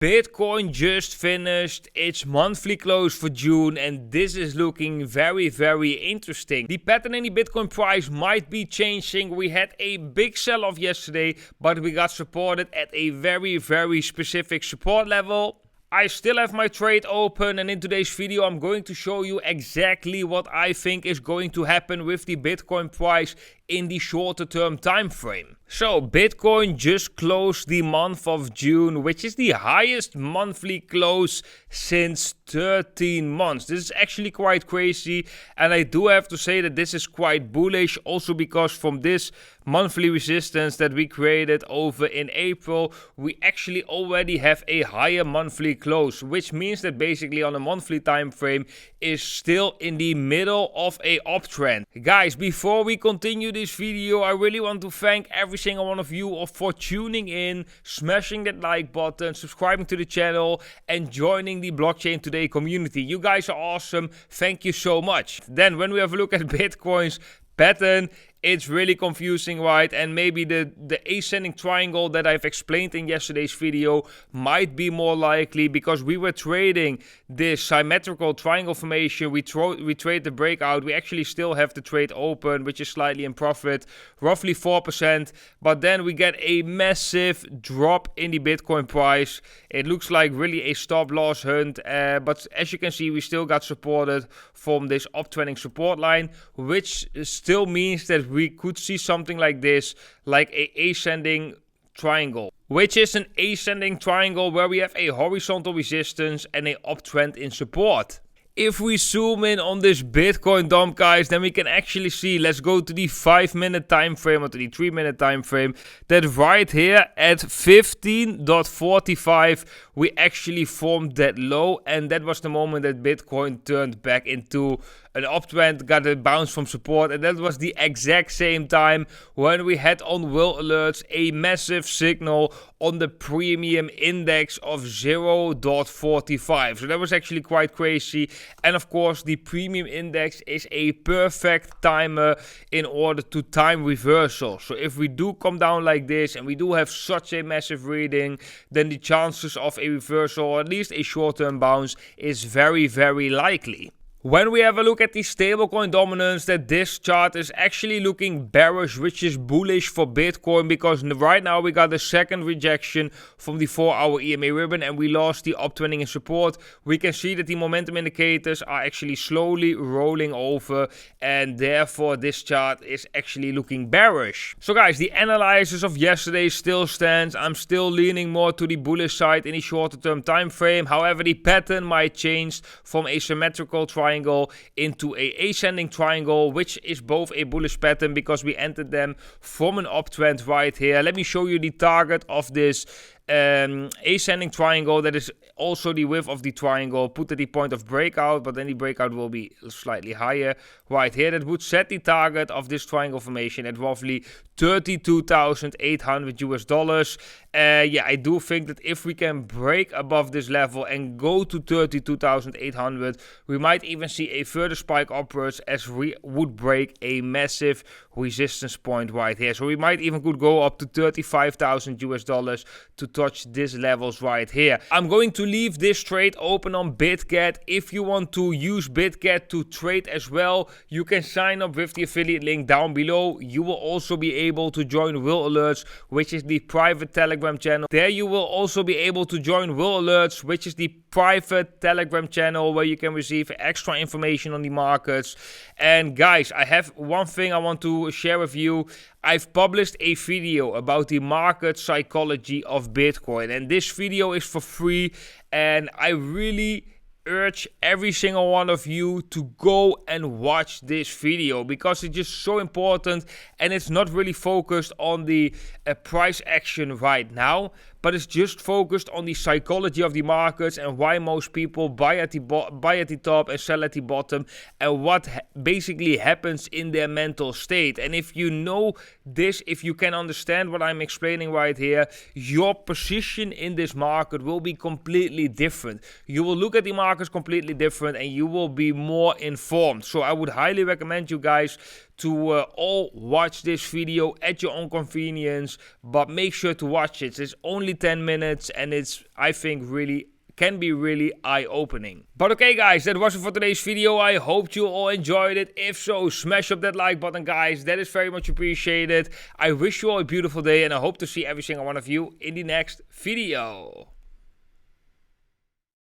Bitcoin just finished its monthly close for June, and this is looking very interesting. The pattern in the Bitcoin price might be changing. We had a big sell-off yesterday, but we got supported at a very specific support level. I still have my trade open, and in today's video I'm going to show you exactly what I think is going to happen with the Bitcoin price in the shorter term time frame. So Bitcoin just closed the month of June, which is the highest monthly close since 13 months. This is actually quite crazy, and I do have to say that this is quite bullish also because from this monthly resistance that we created over in April, we actually already have a higher monthly close, which means that basically on a monthly time frame is still in the middle of a uptrend. Guys, before we continue this video, I really want to thank every single one of you for tuning in, smashing that like button, subscribing to the channel, and joining the Blockchain Today community. You guys are awesome. Thank you so much. Then when we have a look at Bitcoin's pattern, it's really confusing, right? And maybe the ascending triangle that I've explained in yesterday's video might be more likely because we were trading this symmetrical triangle formation. We trade the breakout. We actually still have the trade open, which is slightly in profit, roughly 4%. But then we get a massive drop in the Bitcoin price. It looks like really a stop loss hunt. But as you can see, we still got supported from this uptrending support line, which still means that we could see something like this, like a ascending triangle, which is an ascending triangle where we have a horizontal resistance and a uptrend in support. If we zoom in on this Bitcoin dump, guys, then we can actually see, let's go to the 5-minute time frame or to the 3-minute time frame, that right here at 15.45 we actually formed that low, and that was the moment that Bitcoin turned back into an uptrend, got a bounce from support, and that was the exact same time when we had on WhaleAlerts a massive signal on the premium index of 0.45. So that was actually quite crazy. And of course, the premium index is a perfect timer in order to time reversal. So if we do come down like this and we do have such a massive reading, then the chances of a reversal or at least a short-term bounce is very likely. When we have a look at the stablecoin dominance, that this chart is actually looking bearish, which is bullish for Bitcoin because right now we got the second rejection from the 4-hour EMA ribbon and we lost the uptrending in support. We can see that the momentum indicators are actually slowly rolling over, and therefore this chart is actually looking bearish. So guys, the analysis of yesterday still stands. I'm still leaning more to the bullish side in the shorter term time frame. However, the pattern might change from a symmetrical triangle into a ascending triangle, which is both a bullish pattern because we entered them from an uptrend right here. Let me show you the target of this ascending triangle. That is also the width of the triangle put at the point of breakout, but then the breakout will be slightly higher right here. That would set the target of this triangle formation at roughly $32,800. Yeah, I do think that if we can break above this level and go to 32,800, we might even see a further spike upwards as we would break a massive resistance point right here. So we might even could go up to $35,000 to touch these levels right here. I'm going to leave this trade open on BitGet. If you want to use BitGet to trade as well, you can sign up with the affiliate link down below. You will also be able to join WhaleAlerts, which is the private Telegram channel. There you will also be able to join WhaleAlerts, which is the private Telegram channel where you can receive extra information on the markets. And guys, I have one thing I want to share with you. I've published a video about the market psychology of Bitcoin, and this video is for free, and I really urge every single one of you to go and watch this video because it's just so important, and it's not really focused on the price action right now, but it's just focused on the psychology of the markets and why most people buy at the top and sell at the bottom, and what basically happens in their mental state. And if you know this, if you can understand what I'm explaining right here, your position in this market will be completely different. You will look at the markets completely different and you will be more informed. So I would highly recommend you guys to all watch this video at your own convenience, but make sure to watch it. It's only 10 minutes and it's, I think, can be really eye-opening. But okay guys, that was it for today's video. I hope you all enjoyed it. If so, smash up that like button guys. That is very much appreciated. I wish you all a beautiful day and I hope to see every single one of you in the next video.